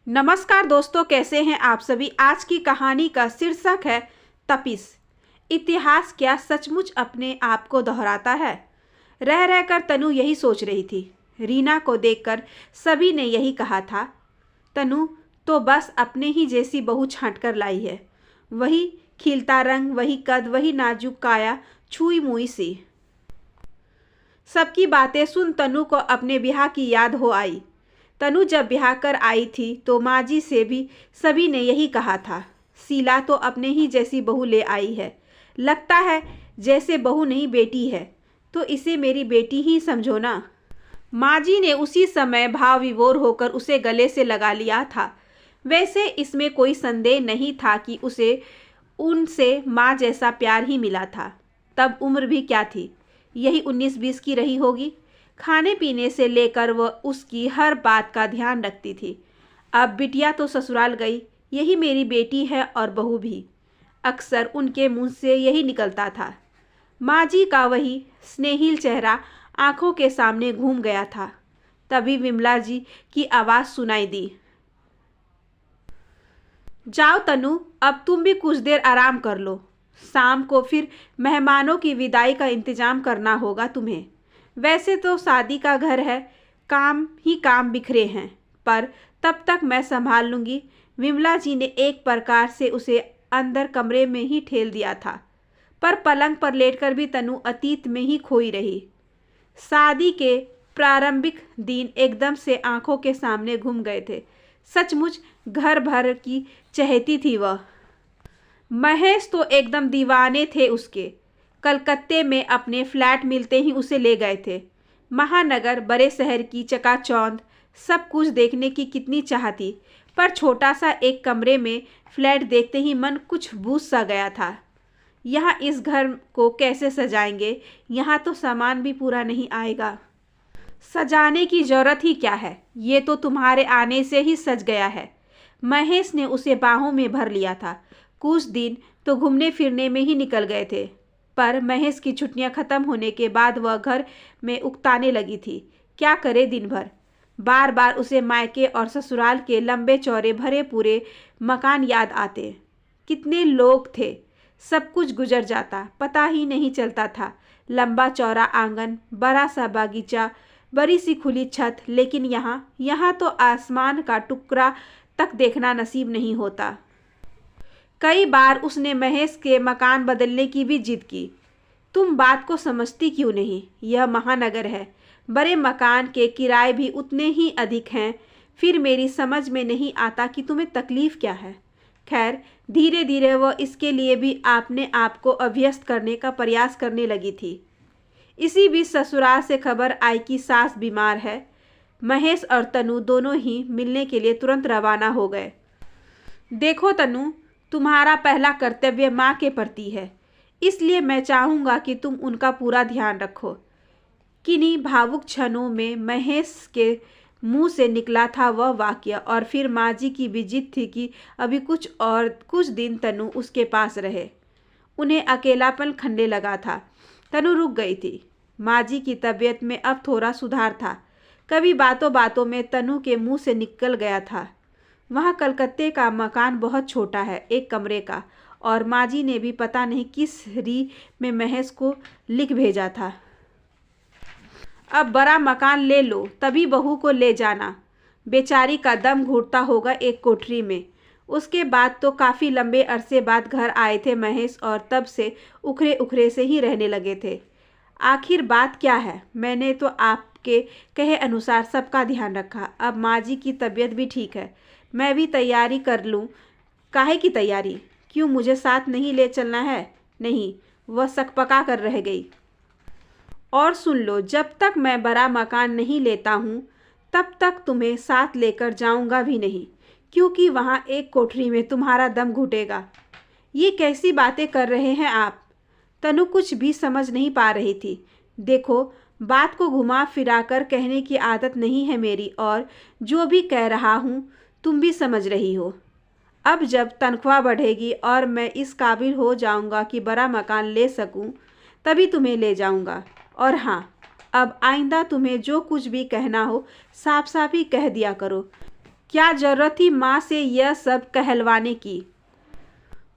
नमस्कार दोस्तों, कैसे हैं आप सभी। आज की कहानी का शीर्षक है तपिश। इतिहास क्या सचमुच अपने आप को दोहराता है। रह रहकर तनु यही सोच रही थी। रीना को देखकर सभी ने यही कहा था, तनु तो बस अपने ही जैसी बहू छांट कर लाई है। वही खिलता रंग, वही कद, वही नाजुक काया, छुई मुई सी। सबकी बातें सुन तनु को अपने ब्याह की याद हो आई। तनु जब ब्याह कर आई थी तो माँ जी से भी सभी ने यही कहा था, शीला तो अपने ही जैसी बहू ले आई है। लगता है जैसे बहू नहीं बेटी है, तो इसे मेरी बेटी ही समझो ना। माँ जी ने उसी समय भाव विभोर होकर उसे गले से लगा लिया था। वैसे इसमें कोई संदेह नहीं था कि उसे उनसे माँ जैसा प्यार ही मिला था। तब उम्र भी क्या थी, यही 19-20 की रही होगी। खाने पीने से लेकर वह उसकी हर बात का ध्यान रखती थी। अब बिटिया तो ससुराल गई, यही मेरी बेटी है और बहू भी, अक्सर उनके मुंह से यही निकलता था। माँ जी का वही स्नेहिल चेहरा आंखों के सामने घूम गया था। तभी विमला जी की आवाज़ सुनाई दी, जाओ तनु, अब तुम भी कुछ देर आराम कर लो। शाम को फिर मेहमानों की विदाई का इंतजाम करना होगा तुम्हें। वैसे तो शादी का घर है, काम ही काम बिखरे हैं, पर तब तक मैं संभाल लूँगी। विमला जी ने एक प्रकार से उसे अंदर कमरे में ही ठेल दिया था, पर पलंग पर लेटकर भी तनु अतीत में ही खोई रही। शादी के प्रारंभिक दिन एकदम से आंखों के सामने घूम गए थे। सचमुच घर भर की चहेती थी वह। महेश तो एकदम दीवाने थे उसके। कलकत्ते में अपने फ्लैट मिलते ही उसे ले गए थे। महानगर, बड़े शहर की चकाचौंध, सब कुछ देखने की कितनी चाह थी, पर छोटा सा एक कमरे में फ्लैट देखते ही मन कुछ बूझ सा गया था। यहाँ इस घर को कैसे सजाएंगे, यहाँ तो सामान भी पूरा नहीं आएगा। सजाने की जरूरत ही क्या है, ये तो तुम्हारे आने से ही सज गया है। महेश ने उसे बाहों में भर लिया था। कुछ दिन तो घूमने फिरने में ही निकल गए थे, पर महेश की छुट्टियां खत्म होने के बाद वह घर में उकताने लगी थी। क्या करे दिन भर, बार बार उसे मायके और ससुराल के लंबे चौड़े भरे पूरे मकान याद आते। कितने लोग थे, सब कुछ गुजर जाता, पता ही नहीं चलता था। लंबा चौड़ा आंगन, बड़ा सा बागीचा, बड़ी सी खुली छत, लेकिन यहाँ तो आसमान का टुकड़ा तक देखना नसीब नहीं होता। कई बार उसने महेश के मकान बदलने की भी जिद की। तुम बात को समझती क्यों नहीं, यह महानगर है, बड़े मकान के किराए भी उतने ही अधिक हैं। फिर मेरी समझ में नहीं आता कि तुम्हें तकलीफ़ क्या है। खैर, धीरे धीरे वह इसके लिए भी अपने आप को अभ्यस्त करने का प्रयास करने लगी थी। इसी बीच ससुराल से खबर आई कि सास बीमार है। महेश और तनु दोनों ही मिलने के लिए तुरंत रवाना हो गए। देखो तनु, तुम्हारा पहला कर्तव्य माँ के प्रति है, इसलिए मैं चाहूँगा कि तुम उनका पूरा ध्यान रखो। किन्हीं भावुक क्षणों में महेश के मुंह से निकला था वह वाक्य, और फिर माँ जी की भी जिद थी कि अभी कुछ दिन तनु उसके पास रहे। उन्हें अकेलापन खलने लगा था। तनु रुक गई थी। माँ जी की तबीयत में अब थोड़ा सुधार था। कभी बातों बातों में तनु के मुंह से निकल गया था, वहाँ कलकत्ते का मकान बहुत छोटा है, एक कमरे का, और माँ जी ने भी पता नहीं किस री में महेश को लिख भेजा था, अब बड़ा मकान ले लो, तभी बहू को ले जाना। बेचारी का दम घुटता होगा एक कोठरी में। उसके बाद तो काफ़ी लंबे अरसे बाद घर आए थे महेश, और तब से उखरे उखरे से ही रहने लगे थे। आखिर बात क्या है, मैंने तो आपके कहे अनुसार सबका ध्यान रखा। अब माँ जी की तबीयत भी ठीक है, मैं भी तैयारी कर लूँ। काहे की तैयारी, क्यों मुझे साथ नहीं ले चलना है? नहीं, वह सकपका कर रह गई। और सुन लो, जब तक मैं बड़ा मकान नहीं लेता हूँ तब तक तुम्हें साथ लेकर जाऊँगा भी नहीं, क्योंकि वहाँ एक कोठरी में तुम्हारा दम घुटेगा। ये कैसी बातें कर रहे हैं आप? तनु कुछ भी समझ नहीं पा रही थी। देखो, बात को घुमा फिरा कर कहने की आदत नहीं है मेरी, और जो भी कह रहा हूँ तुम भी समझ रही हो। अब जब तनख्वाह बढ़ेगी और मैं इस काबिल हो जाऊंगा कि बड़ा मकान ले सकूं, तभी तुम्हें ले जाऊंगा। और हाँ, अब आइंदा तुम्हें जो कुछ भी कहना हो साफ साफ ही कह दिया करो। क्या जरूरत थी माँ से यह सब कहलवाने की।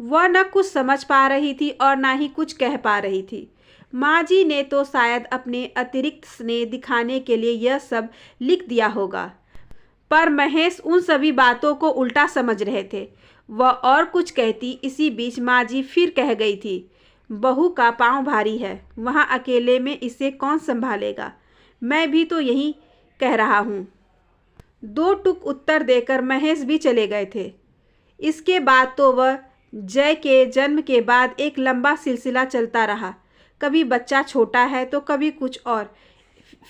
वह न कुछ समझ पा रही थी और ना ही कुछ कह पा रही थी। माँ जी ने तो शायद अपने अतिरिक्त स्नेह दिखाने के लिए यह सब लिख दिया होगा, पर महेश उन सभी बातों को उल्टा समझ रहे थे। वह और कुछ कहती, इसी बीच माँ जी फिर कह गई थी, बहू का पाँव भारी है, वहाँ अकेले में इसे कौन संभालेगा। मैं भी तो यही कह रहा हूँ। दो टुक उत्तर देकर महेश भी चले गए थे। इसके बाद तो वह जय के जन्म के बाद एक लंबा सिलसिला चलता रहा। कभी बच्चा छोटा है तो कभी कुछ और।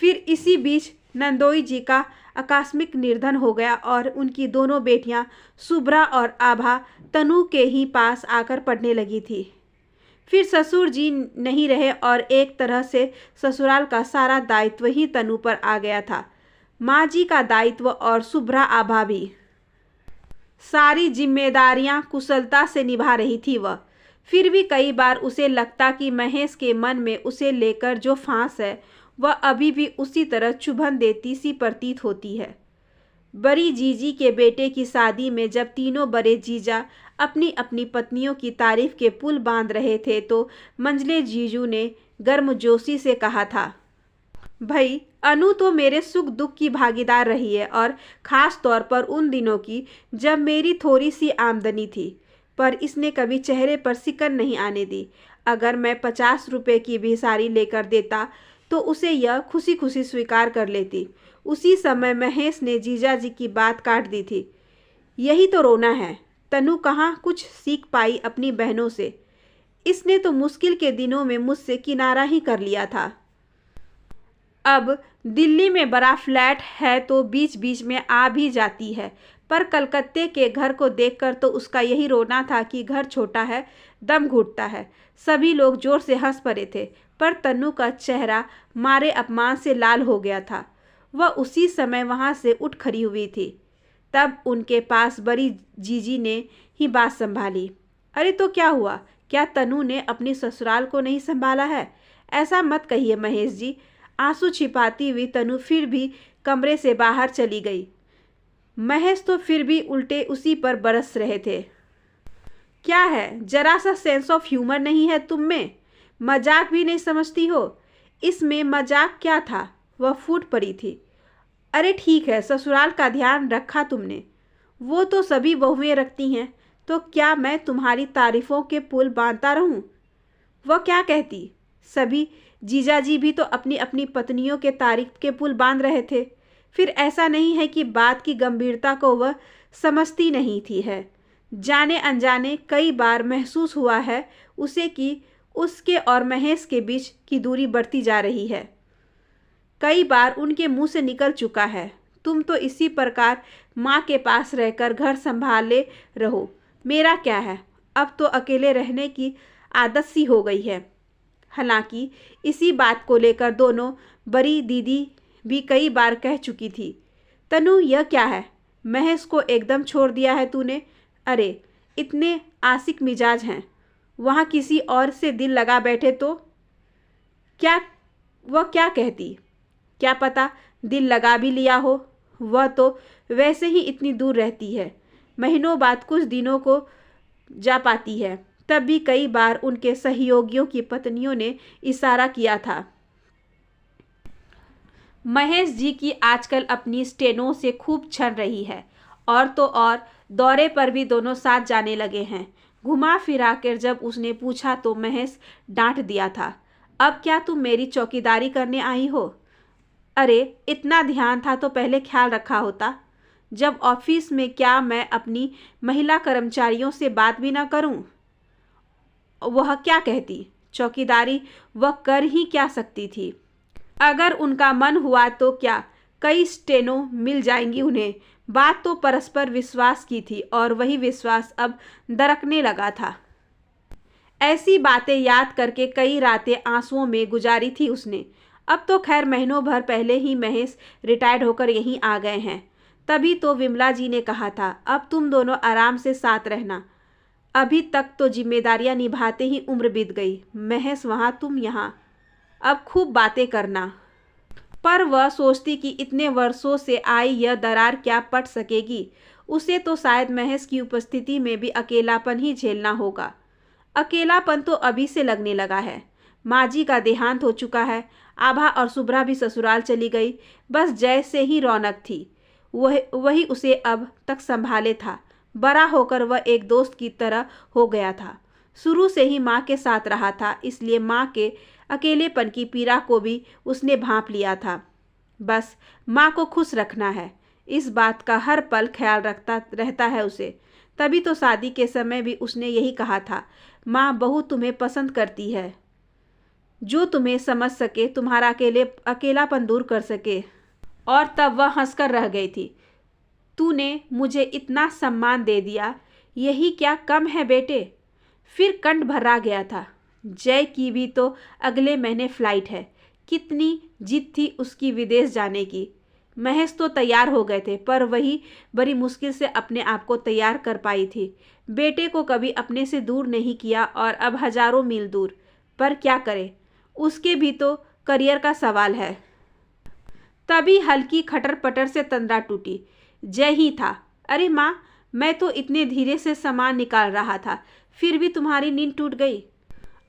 फिर इसी बीच नंदोई जी का आकस्मिक निर्धन हो गया और उनकी दोनों बेटियां शुभ्रा और आभा तनु के ही पास आकर पढ़ने लगी थी। फिर ससुर जी नहीं रहे और एक तरह से ससुराल का सारा दायित्व ही तनु पर आ गया था। माँ जी का दायित्व और शुभ्रा आभा भी। सारी जिम्मेदारियां कुशलता से निभा रही थी वह। फिर भी कई बार उसे लगता कि महेश के मन में उसे लेकर जो फांस है वह अभी भी उसी तरह चुभन देती सी प्रतीत होती है। बड़ी जीजी के बेटे की शादी में जब तीनों बड़े जीजा अपनी अपनी पत्नियों की तारीफ के पुल बांध रहे थे तो मंझले जीजू ने गर्मजोशी से कहा था, भाई अनु तो मेरे सुख दुख की भागीदार रही है और ख़ास तौर पर उन दिनों की जब मेरी थोड़ी सी आमदनी थी, पर इसने कभी चेहरे पर सिकन नहीं आने दी। अगर मैं 50 रुपये की भी साड़ी लेकर देता तो उसे यह खुशी खुशी स्वीकार कर लेती। उसी समय महेश ने जीजा जी की बात काट दी थी। यही तो रोना है। तनु कहाँ कुछ सीख पाई अपनी बहनों से। इसने तो मुश्किल के दिनों में मुझसे किनारा ही कर लिया था। अब दिल्ली में बड़ा फ्लैट है तो बीच बीच में आ भी जाती है, पर कलकत्ते के घर को देखकर तो उसका यही रोना था कि घर छोटा है, दम घुटता है। सभी लोग जोर से हंस पड़े थे, पर तन्नू का चेहरा मारे अपमान से लाल हो गया था। वह उसी समय वहाँ से उठ खड़ी हुई थी। तब उनके पास बड़ी जीजी ने ही बात संभाली। अरे तो क्या हुआ? क्या तन्नू ने अपनी ससुराल को नहीं संभाला है? ऐसा मत कहिए महेश जी। आंसू छिपाती हुई तनु फिर भी कमरे से बाहर चली गई। महेश तो फिर भी उल्टे उसी पर बरस रहे थे। क्या है, जरा सा सेंस ऑफ ह्यूमर नहीं है तुम में? मजाक भी नहीं समझती हो? इसमें मजाक क्या था? वह फूट पड़ी थी। अरे ठीक है, ससुराल का ध्यान रखा तुमने, वो तो सभी बहुएं रखती हैं, तो क्या मैं तुम्हारी तारीफों के पुल बांधता रहूं? वह क्या कहती? सभी जीजाजी भी तो अपनी अपनी पत्नियों के तारीफ के पुल बांध रहे थे। फिर ऐसा नहीं है कि बात की गंभीरता को वह समझती नहीं थी है। जाने अनजाने कई बार महसूस हुआ है उसे कि उसके और महेश के बीच की दूरी बढ़ती जा रही है। कई बार उनके मुंह से निकल चुका है, तुम तो इसी प्रकार माँ के पास रहकर घर संभाले रहो, मेरा क्या है। अब तो अकेले रहने की आदत सी हो गई है। हालांकि इसी बात को लेकर दोनों बड़ी दीदी भी कई बार कह चुकी थी। तनु यह क्या है, महेश को एकदम छोड़ दिया है तूने? अरे इतने आशिक मिजाज हैं, वहाँ किसी और से दिल लगा बैठे तो क्या? वह क्या कहती? क्या पता दिल लगा भी लिया हो। वह तो वैसे ही इतनी दूर रहती है, महीनों बाद कुछ दिनों को जा पाती है। तब भी कई बार उनके सहयोगियों की पत्नियों ने इशारा किया था। महेश जी की आजकल अपनी स्टेनो से खूब छन रही है, और तो और दौरे पर भी दोनों साथ जाने लगे हैं। घुमा फिरा कर जब उसने पूछा तो महेश डांट दिया था, अब क्या तुम मेरी चौकीदारी करने आई हो? अरे इतना ध्यान था तो पहले ख्याल रखा होता। जब ऑफिस में क्या मैं अपनी महिला कर्मचारियों से बात भी ना करूं? वह क्या कहती? चौकीदारी वह कर ही क्या सकती थी? अगर उनका मन हुआ तो क्या कई स्टेनो मिल जाएंगी उन्हें। बात तो परस्पर विश्वास की थी और वही विश्वास अब दरकने लगा था। ऐसी बातें याद करके कई रातें आंसुओं में गुजारी थी उसने। अब तो खैर महीनों भर पहले ही महेश रिटायर्ड होकर यहीं आ गए हैं। तभी तो विमला जी ने कहा था, अब तुम दोनों आराम से साथ रहना। अभी तक तो जिम्मेदारियां निभाते ही उम्र बीत गई। महेश वहाँ, तुम यहाँ। अब खूब बातें करना। पर वह सोचती कि इतने वर्षों से आई यह दरार क्या पट सकेगी। उसे तो शायद महेश की उपस्थिति में भी अकेलापन ही झेलना होगा। अकेलापन तो अभी से लगने लगा है। माँ जी का देहांत हो चुका है। आभा और शुभ्रा भी ससुराल चली गई। बस जय से ही रौनक थी। वही उसे अब तक संभाले था। बड़ा होकर वह एक दोस्त की तरह हो गया था। शुरू से ही माँ के साथ रहा था, इसलिए माँ के अकेलेपन की पीड़ा को भी उसने भांप लिया था। बस माँ को खुश रखना है, इस बात का हर पल ख्याल रखता रहता है उसे। तभी तो शादी के समय भी उसने यही कहा था, माँ बहू तुम्हें पसंद करती है, जो तुम्हें समझ सके, तुम्हारा अकेलापन दूर कर सके। और तब वह हंसकर रह गई थी। तूने मुझे इतना सम्मान दे दिया, यही क्या कम है बेटे। फिर कंठ भर्रा गया था। जय की भी तो अगले महीने फ्लाइट है। कितनी जिद थी उसकी विदेश जाने की। महेश तो तैयार हो गए थे, पर वही बड़ी मुश्किल से अपने आप को तैयार कर पाई थी। बेटे को कभी अपने से दूर नहीं किया और अब हजारों मील दूर। पर क्या करे, उसके भी तो करियर का सवाल है। तभी हल्की खटर पटर से तंद्रा टूटी। जय ही था। अरे माँ, मैं तो इतने धीरे से सामान निकाल रहा था, फिर भी तुम्हारी नींद टूट गई।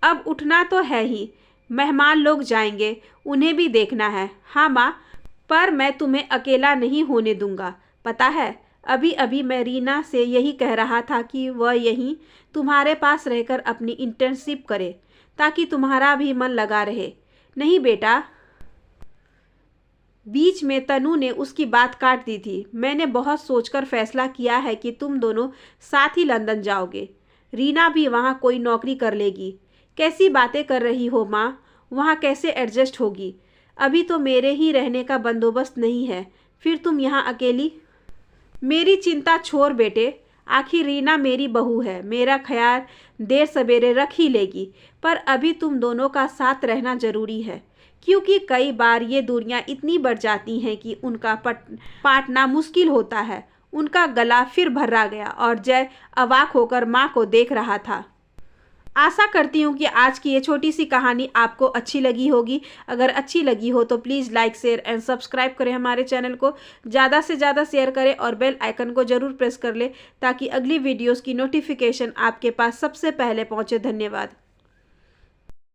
अब उठना तो है ही, मेहमान लोग जाएंगे, उन्हें भी देखना है। हाँ माँ, पर मैं तुम्हें अकेला नहीं होने दूंगा। पता है, अभी अभी मैं रीना से यही कह रहा था कि वह यहीं तुम्हारे पास रहकर अपनी इंटर्नशिप करे, ताकि तुम्हारा भी मन लगा रहे। नहीं बेटा, बीच में तनु ने उसकी बात काट दी थी। मैंने बहुत सोचकर फैसला किया है कि तुम दोनों साथ ही लंदन जाओगे। रीना भी वहाँ कोई नौकरी कर लेगी। कैसी बातें कर रही हो माँ, वहाँ कैसे एडजस्ट होगी। अभी तो मेरे ही रहने का बंदोबस्त नहीं है, फिर तुम यहाँ अकेली। मेरी चिंता छोड़ बेटे, आखिर रीना मेरी बहू है, मेरा ख्याल देर सवेरे रख ही लेगी। पर अभी तुम दोनों का साथ रहना जरूरी है, क्योंकि कई बार ये दूरियां इतनी बढ़ जाती हैं कि उनका पाटना मुश्किल होता है। उनका गला फिर भर्रा गया और जय अवाक होकर माँ को देख रहा था। आशा करती हूँ कि आज की ये छोटी सी कहानी आपको अच्छी लगी होगी। अगर अच्छी लगी हो तो please like, share and subscribe करें हमारे चैनल को। ज़्यादा से ज़्यादा शेयर करें और बेल आइकन को ज़रूर प्रेस कर लें, ताकि अगली वीडियोज़ की नोटिफिकेशन आपके पास सबसे पहले पहुँचे। धन्यवाद।